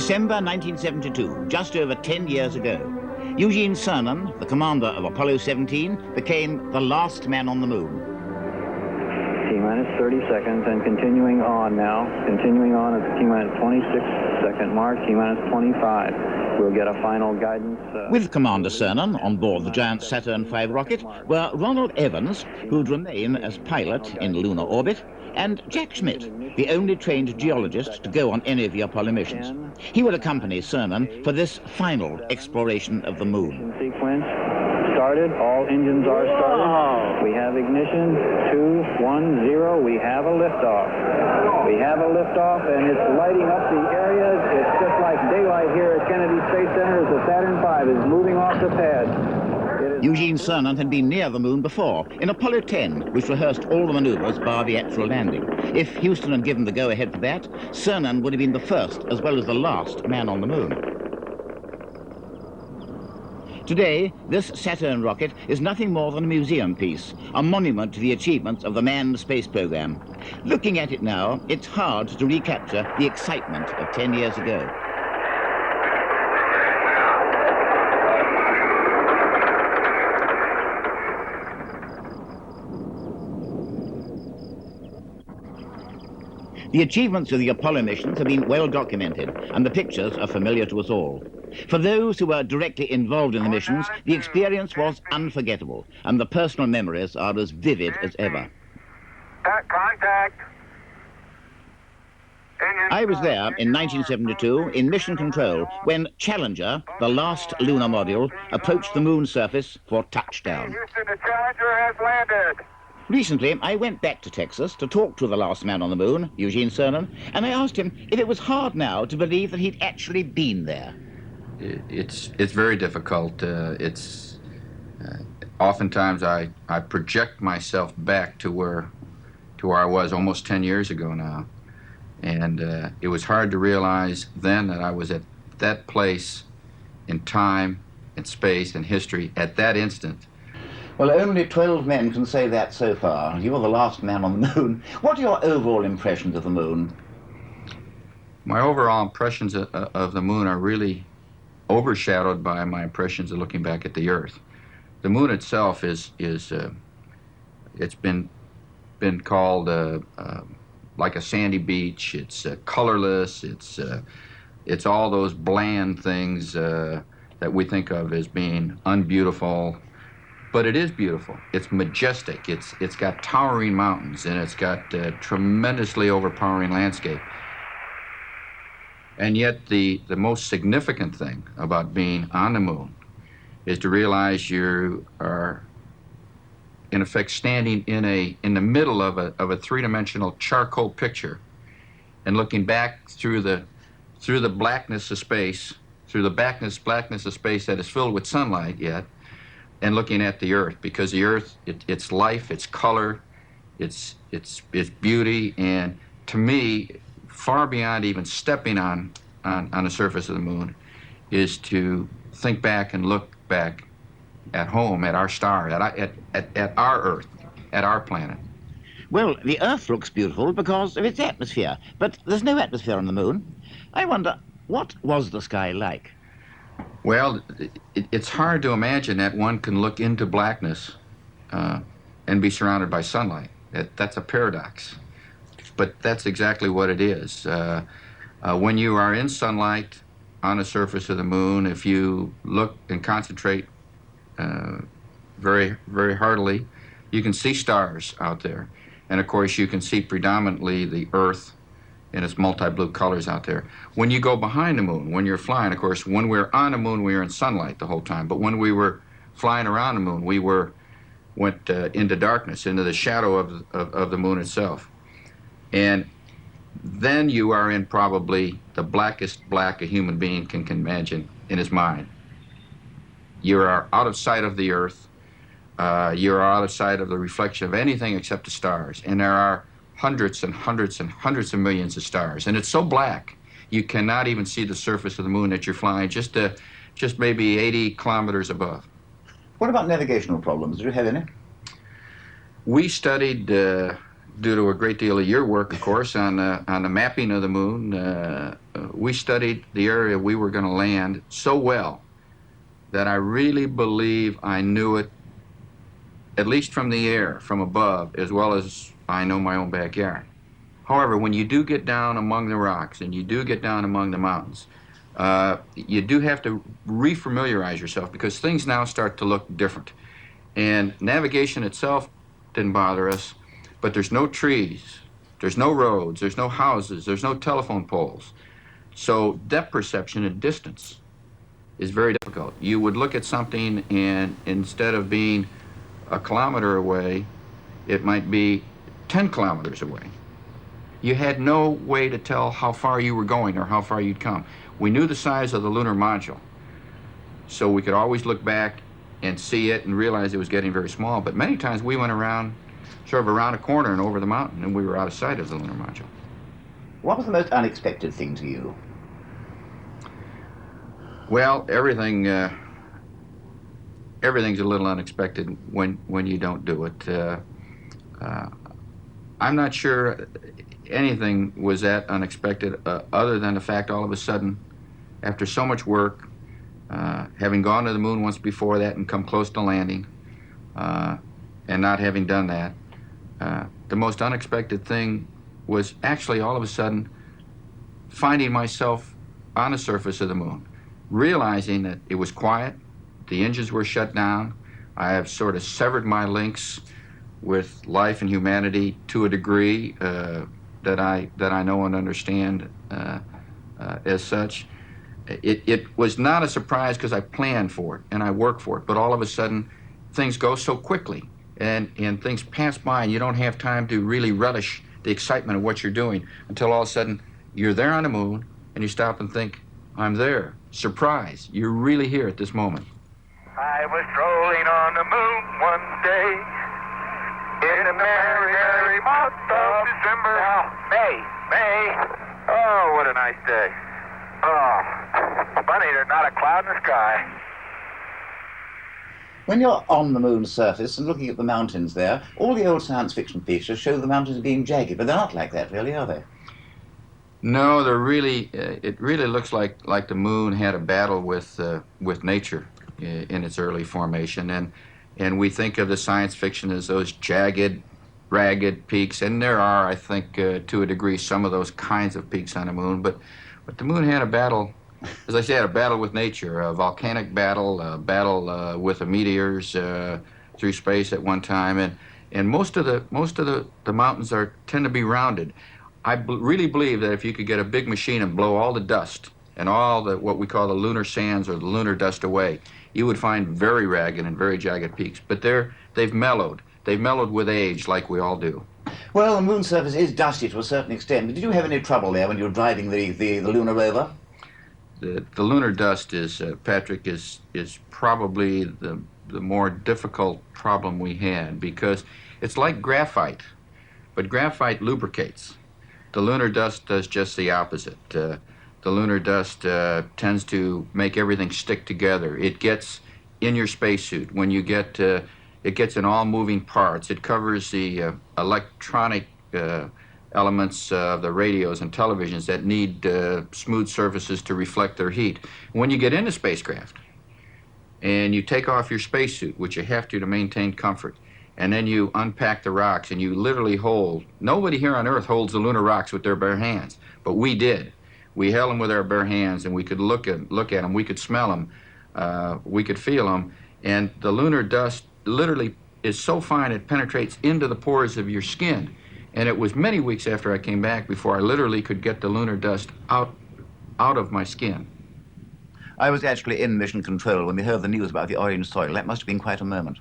December 1972, just over 10 years ago, Eugene Cernan, the commander of Apollo 17, became the last man on the moon. T-minus 30 seconds and continuing on now. Continuing on at the T-minus 26-second mark, T-minus 25. We'll get a final guidance. With Commander Cernan on board the giant Saturn V rocket were Ronald Evans, who'd remain as pilot in lunar orbit, and Jack Schmitt, the only trained geologist to go on any of the Apollo missions. He would accompany Cernan for this final exploration of the moon. Sequence started. All engines are started. We have ignition. 2, 1, 0. We have a liftoff. We have a liftoff, and it's lighting up the areas. It's just like daylight here at Kennedy Space Center as the Saturn V is moving off the pad. Eugene Cernan had been near the moon before, in Apollo 10, which rehearsed all the maneuvers bar the actual landing. If Houston had given the go-ahead for that, Cernan would have been the first as well as the last man on the moon. Today, this Saturn rocket is nothing more than a museum piece, a monument to the achievements of the manned space program. Looking at it now, it's hard to recapture the excitement of 10 years ago. The achievements of the Apollo missions have been well documented, and the pictures are familiar to us all. For those who were directly involved in the missions, the experience was unforgettable, and the personal memories are as vivid as ever. Contact. I was there in 1972 in mission control when Challenger, the last lunar module, approached the moon surface for touchdown. Houston, the Challenger has landed. Recently, I went back to Texas to talk to the last man on the moon, Eugene Cernan, and I asked him if it was hard now to believe that he'd actually been there. It's very difficult. Oftentimes I project myself back to where I was almost 10 years ago now, and it was hard to realize then that I was at that place in time and space and history at that instant. Well, only 12 men can say that so far. You're the last man on the moon. What are your overall impressions of the moon? My overall impressions of the moon are really overshadowed by my impressions of looking back at the Earth. The moon itself it's been called like a sandy beach. It's colorless. It's all those bland things that we think of as being unbeautiful. But it is beautiful. It's majestic. It's got towering mountains, and it's got tremendously overpowering landscape. And yet the most significant thing about being on the moon is to realize you are, in effect, standing in the middle of a three-dimensional charcoal picture, and looking back through the blackness of space, through the blackness of space that is filled with sunlight yet, and looking at the Earth, because the Earth, its life, its color, its beauty, and to me, far beyond even stepping on the surface of the moon, is to think back and look back at home, at our star, at our Earth, at our planet. Well, the Earth looks beautiful because of its atmosphere, but there's no atmosphere on the moon. I wonder, what was the sky like? Well, it's hard to imagine that one can look into blackness and be surrounded by sunlight. That's a paradox, but that's exactly what it is. When you are in sunlight on the surface of the moon, if you look and concentrate very, very heartily, you can see stars out there. And of course, you can see predominantly the Earth in its multi-blue colors out there. When you go behind the moon, when you're flying, of course, when we're on the moon, we were in sunlight the whole time. But when we were flying around the moon, we went into darkness, into the shadow of the moon itself. And then you are in probably the blackest black a human being can imagine in his mind. You are out of sight of the Earth. You are out of sight of the reflection of anything except the stars. And there are hundreds and hundreds and hundreds of millions of stars. And it's so black, you cannot even see the surface of the moon that you're flying, just maybe 80 kilometers above. What about navigational problems? Did you have any? We studied due to a great deal of your work, of course, on the mapping of the moon, we studied the area we were going to land so well that I really believe I knew it, at least from the air, from above, as well as I know my own backyard. However, when you do get down among the rocks and you do get down among the mountains, you do have to refamiliarize yourself because things now start to look different. And navigation itself didn't bother us, but there's no trees, there's no roads, there's no houses, there's no telephone poles. So depth perception and distance is very difficult. You would look at something and instead of being a kilometer away, it might be 10 kilometers away. You had no way to tell how far you were going or how far you'd come. We knew the size of the lunar module, so we could always look back and see it and realize it was getting very small. But many times we went around, sort of around a corner and over the mountain, and we were out of sight of the lunar module. What was the most unexpected thing to you? Well, everything's a little unexpected when you don't do it. I'm not sure anything was that unexpected other than the fact all of a sudden, after so much work, having gone to the moon once before that and come close to landing, and not having done that, the most unexpected thing was actually all of a sudden finding myself on the surface of the moon, realizing that it was quiet, the engines were shut down, I have sort of severed my links with life and humanity to a degree that I know and understand as such. It was not a surprise because I planned for it and I worked for it, but all of a sudden things go so quickly and things pass by and you don't have time to really relish the excitement of what you're doing until all of a sudden you're there on the moon and you stop and think, I'm there. Surprise, you're really here at this moment. I was strolling on the moon one day in the merry, merry month of December. May. Oh, what a nice day. Oh, funny, there's not a cloud in the sky. When you're on the moon's surface and looking at the mountains there, all the old science fiction pictures show the mountains being jagged, but they're not like that, really, are they? No, they're really. It really looks like the moon had a battle with nature in its early formation, and we think of the science fiction as those jagged, ragged peaks, and there are, I think, to a degree, some of those kinds of peaks on the moon. But the moon had a battle, as I say, had a battle with nature, a volcanic battle, a battle with the meteors through space at one time, and most of the mountains tend to be rounded. I really believe that if you could get a big machine and blow all the dust and all the what we call the lunar sands or the lunar dust away, you would find very ragged and very jagged peaks. But they've mellowed. They've mellowed with age, like we all do. Well, the moon's surface is dusty to a certain extent. Did you have any trouble there when you were driving the lunar rover? The lunar dust is, Patrick, is probably the more difficult problem we had because it's like graphite, but graphite lubricates. The lunar dust does just the opposite. The lunar dust tends to make everything stick together. It gets in your spacesuit. When you get, it gets in all moving parts. It covers the electronic elements of the radios and televisions that need smooth surfaces to reflect their heat. When you get into spacecraft and you take off your spacesuit, which you have to maintain comfort, and then you unpack the rocks and you literally hold, nobody here on Earth holds the lunar rocks with their bare hands, but we did. We held them with our bare hands and we could look at them, we could smell them, we could feel them, and the lunar dust literally is so fine it penetrates into the pores of your skin. And it was many weeks after I came back before I literally could get the lunar dust out of my skin. I was actually in mission control when we heard the news about the orange soil. That must have been quite a moment.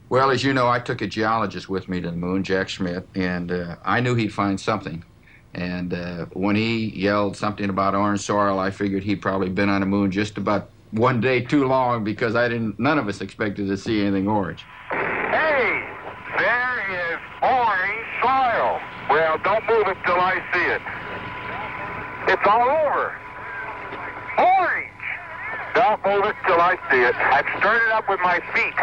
Well, as you know, I took a geologist with me to the moon, Jack Schmidt, and I knew he'd find something. And when he yelled something about orange soil, I figured he'd probably been on the moon just about one day too long because none of us expected to see anything orange. Hey, there is orange soil. Well, don't move it till I see it. It's all over. Orange. Don't move it till I see it. I've stirred it up with my feet.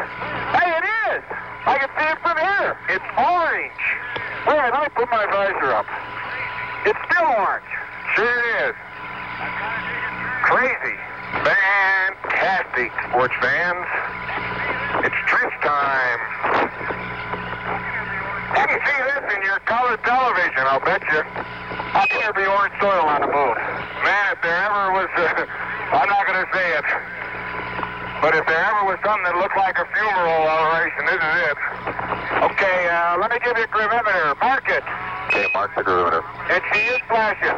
Hey, it is. I can see it from here. It's orange. Wait, let me put my visor up. It's still orange. Sure it is. Crazy. Fantastic, sports fans. It's trench time. You can see this in your color television, I'll bet you. How can there be orange soil on the moon? Man, if there ever was, I'm not going to say it, but if there ever was something that looked like a funeral operation, this is it. Okay, let me give you a gravimeter. Mark it. Okay, mark the gravimeter. And she is flashing.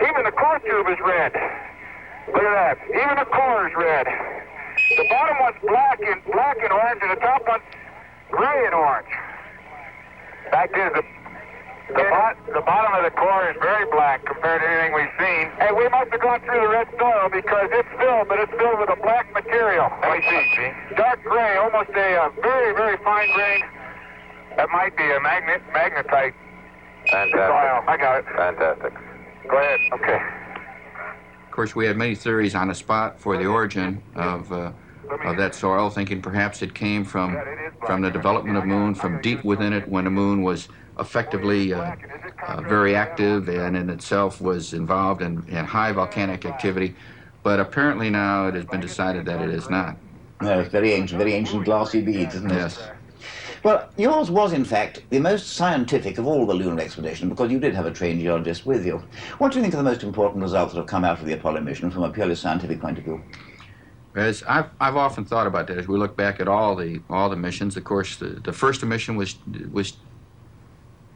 Even the core tube is red. Look at that. Even the core is red. The bottom one's black and orange, and the top one's gray and orange. Fact is, the bottom of the core is very black compared to anything we've seen. Hey, we must have gone through the red soil because it's filled, but it's filled with a black material. Let me see. Dark gray, almost a very, very fine grain. That might be a magnetite soil. I got it. Fantastic. Go ahead. Okay. Of course, we had many theories on the spot for the origin of that soil, thinking perhaps it came from the development of the moon, from deep within it when the moon was effectively very active and in itself was involved in high volcanic activity. But apparently now it has been decided that it is not. No, it's very ancient glassy beads, isn't it? Yes. Well, yours was, in fact, the most scientific of all the lunar expedition because you did have a trained geologist with you. What do you think are the most important results that have come out of the Apollo mission from a purely scientific point of view? As I've often thought about that as we look back at all the missions. Of course, the first mission was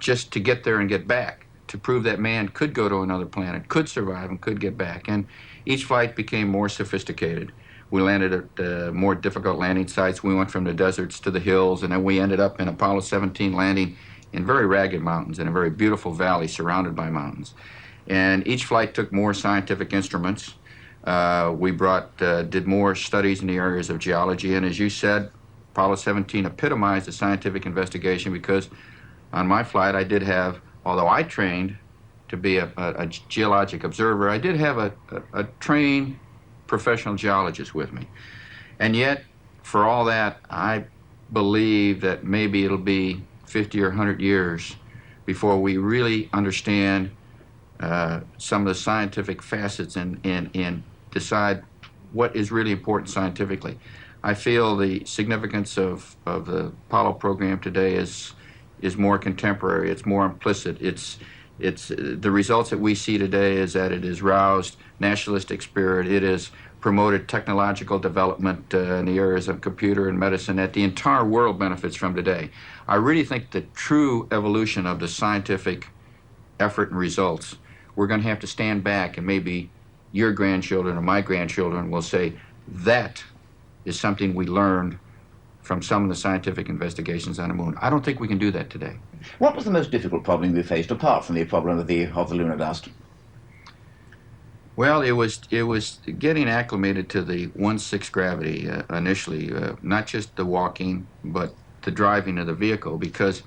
just to get there and get back, to prove that man could go to another planet, could survive, and could get back. And each flight became more sophisticated. We landed at more difficult landing sites. We went from the deserts to the hills, and then we ended up in Apollo 17 landing in very ragged mountains in a very beautiful valley surrounded by mountains. And each flight took more scientific instruments. We did more studies in the areas of geology, and as you said, Apollo 17 epitomized the scientific investigation because on my flight I did have, although I trained to be a geologic observer, I did have a trained professional geologist with me. And yet, for all that, I believe that maybe it'll be 50 or 100 years before we really understand some of the scientific facets and decide what is really important scientifically. I feel the significance of the Apollo program today is more contemporary, it's more implicit. It's the results that we see today is that it has roused nationalistic spirit, it has promoted technological development in the areas of computer and medicine that the entire world benefits from today. I really think the true evolution of the scientific effort and results, we're going to have to stand back and maybe your grandchildren or my grandchildren will say, that is something we learned from some of the scientific investigations on the moon. I don't think we can do that today. What was the most difficult problem you faced, apart from the problem of the lunar dust? Well, it was getting acclimated to the 1/6 gravity initially, not just the walking, but the driving of the vehicle, because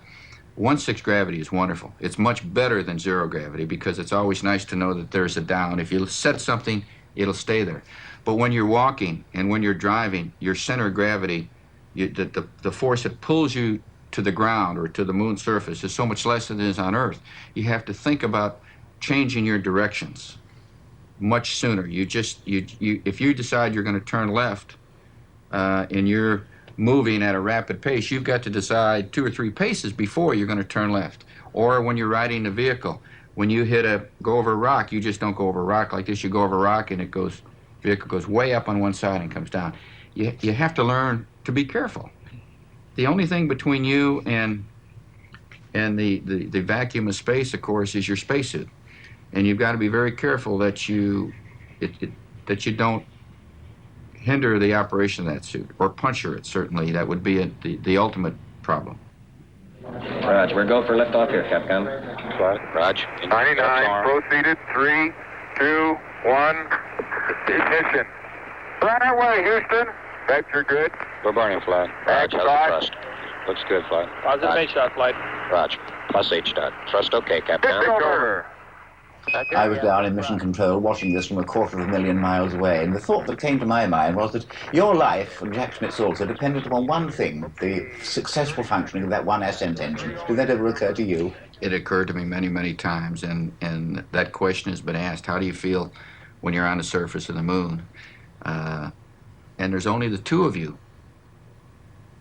1/6 gravity is wonderful. It's much better than 0 gravity because it's always nice to know that there's a down. If you set something, it'll stay there. But when you're walking and when you're driving, your center of gravity, the force that pulls you to the ground or to the moon's surface is so much less than it is on Earth. You have to think about changing your directions much sooner. If you decide you're going to turn left and you're moving at a rapid pace, you've got to decide 2 or 3 paces before you're going to turn left. Or when you're riding the vehicle, when you go over a rock, you just don't go over a rock like this. You go over a rock and vehicle goes way up on one side and comes down. You have to learn to be careful. The only thing between you and the vacuum of space, of course, is your spacesuit. And you've got to be very careful that you don't hinder the operation of that suit, or puncture it, certainly. That would be the ultimate problem. Roger, we're go for liftoff here, Capcom. Roger. 99, proceeded, 3, 2, 1, ignition. Burn away, Houston. Vector good. We're burning, flight. Roger, how's the thrust? Looks good, flight. Positive base shot, flight. Roger. Plus H dot. Thrust okay, Capcom. Over. I was down in mission control watching this from 250,000 miles away, and the thought that came to my mind was that your life, and Jack Schmidt's also, depended upon one thing, the successful functioning of that one ascent engine. Did that ever occur to you? It occurred to me many, many times, and that question has been asked, how do you feel when you're on the surface of the moon? And there's only the two of you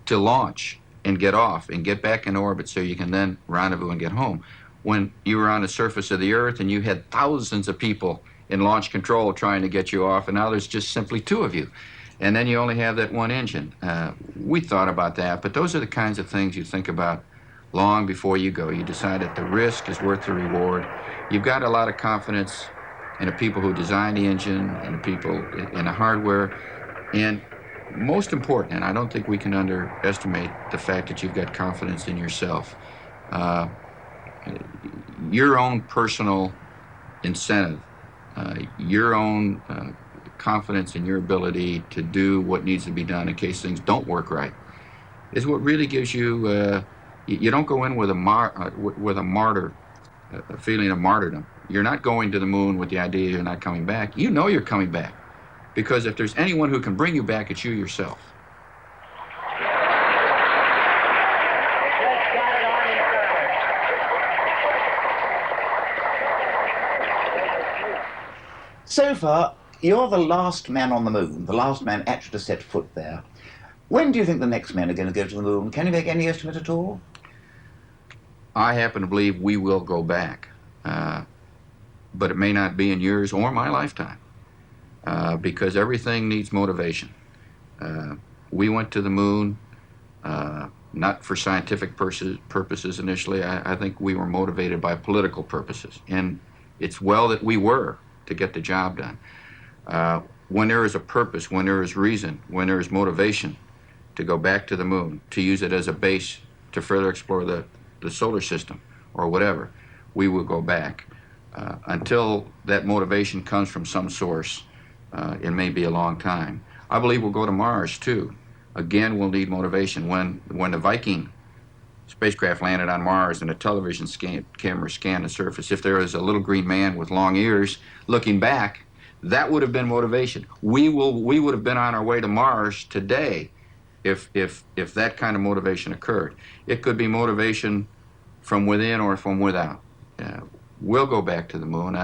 to launch and get off and get back in orbit so you can then rendezvous and get home. When you were on the surface of the Earth and you had thousands of people in launch control trying to get you off, and now there's just simply two of you. And then you only have that one engine. We thought about that, but those are the kinds of things you think about long before you go. You decide that the risk is worth the reward. You've got a lot of confidence in the people who design the engine and the people in the hardware. And most important, and I don't think we can underestimate the fact that you've got confidence in yourself. Your own personal incentive, your own confidence in your ability to do what needs to be done in case things don't work right, is what really gives you. You don't go in with a feeling of martyrdom. You're not going to the moon with the idea you're not coming back. You know you're coming back, because if there's anyone who can bring you back, it's you yourself. So far, you're the last man on the moon, the last man actually to set foot there. When do you think the next men are going to go to the moon? Can you make any estimate at all? I happen to believe we will go back, but it may not be in yours or my lifetime, because everything needs motivation. We went to the moon not for scientific purposes initially. I think we were motivated by political purposes, and it's well that we were, to get the job done. When there is a purpose, when there is reason, when there is motivation to go back to the moon, to use it as a base to further explore the solar system or whatever, we will go back. Until that motivation comes from some source, it may be a long time. I believe we'll go to Mars too. Again, we'll need motivation. When the Viking spacecraft landed on Mars and a television camera scanned the surface, if there was a little green man with long ears looking back, that would have been motivation. We would have been on our way to Mars today if that kind of motivation occurred. It could be motivation from within or from without. We'll go back to the moon.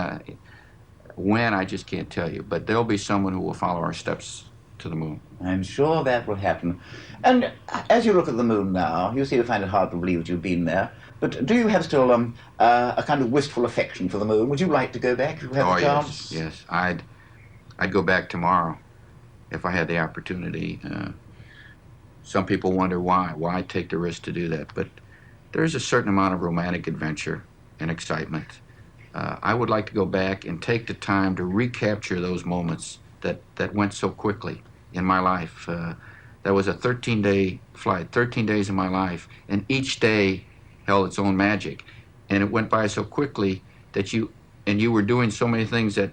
When, I just can't tell you, but there'll be someone who will follow our steps to the moon. I'm sure that will happen. And as you look at the moon now, you seem to find it hard to believe that you've been there, but do you have still a kind of wistful affection for the moon? Would you like to go back if you had the chance? Yes. I'd go back tomorrow if I had the opportunity. Some people wonder why take the risk to do that, but there's a certain amount of romantic adventure and excitement. I would like to go back and take the time to recapture those moments that went so quickly in my life. That was a 13-day flight, 13 days of my life, and each day held its own magic. And it went by so quickly that you were doing so many things that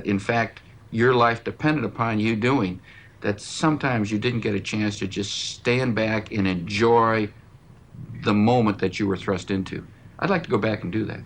in fact your life depended upon you doing, that sometimes you didn't get a chance to just stand back and enjoy the moment that you were thrust into. I'd like to go back and do that.